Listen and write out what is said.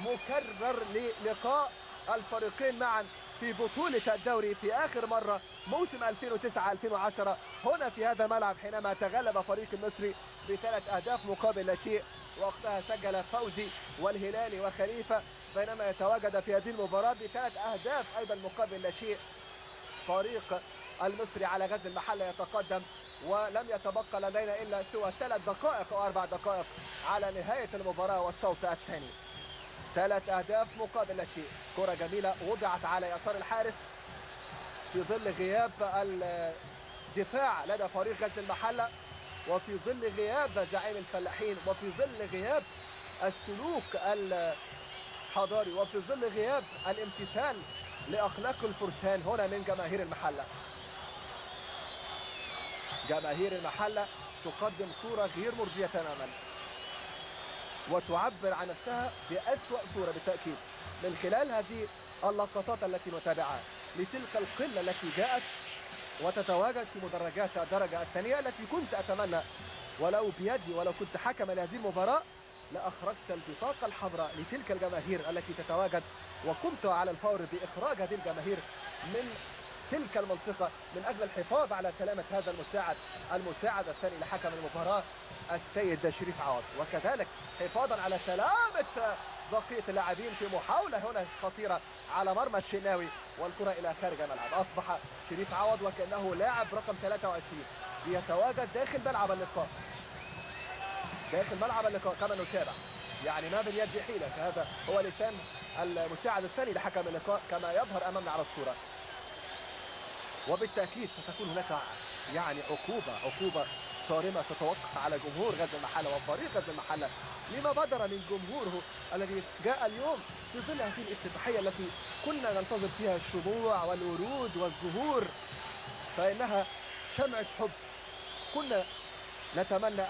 مكرر للقاء الفريقين معا في بطولة الدوري في آخر مرة موسم 2009-2010 هنا في هذا الملعب، حينما تغلب فريق المصري ب3 أهداف مقابل لا شيء. وقتها سجل فوزي والهلالي وخليفة، بينما يتواجد في هذه المباراة ب3 أهداف أيضا مقابل لا شيء. فريق المصري على غزل المحلة يتقدم، ولم يتبقى لدينا إلا سوى 3 دقائق أو 4 دقائق على نهاية المباراة والشوط الثاني. 3 أهداف مقابل لا شيء. كرة جميلة وضعت على يسار الحارس في ظل غياب الدفاع لدى فريق غزل المحلة، وفي ظل غياب زعيم الفلاحين، وفي ظل غياب السلوك الحضاري، وفي ظل غياب الامتثال لأخلاق الفرسان هنا من جماهير المحلة. جماهير المحلة تقدم صورة غير مرضية تماما، وتعبر عن نفسها بأسوأ صورة بالتأكيد من خلال هذه اللقطات التي نتابعها لتلك القلة التي جاءت وتتواجد في مدرجات الدرجة الثانية، التي كنت أتمنى ولو بيدي ولو كنت حكما لهذه المباراة لأخرجت البطاقة الحمراء لتلك الجماهير التي تتواجد، وقمت على الفور بإخراج هذه الجماهير من تلك المنطقة من أجل الحفاظ على سلامة هذا المساعد الثاني لحكم المباراة السيد شريف عوض، وكذلك حفاظا على سلامة بقية اللاعبين في محاولة هنا خطيرة على مرمى الشناوي والكرة إلى خارج الملعب. أصبح شريف عوض وكأنه لاعب رقم 23 ليتواجد داخل ملعب اللقاء، كما نتابع. يعني ما باليد حيلة، هذا هو لسان المساعد الثاني لحكم اللقاء كما يظهر أمامنا على الصورة. وبالتأكيد ستكون هناك يعني عقوبة صارمة ستوقع على جمهور غزل المحلة وفريق غزل المحلة لما بدر من جمهوره الذي جاء اليوم في ظل هذه الافتتاحية التي كنا ننتظر فيها الشموع والورود والزهور، فإنها شمعة حب كنا نتمنى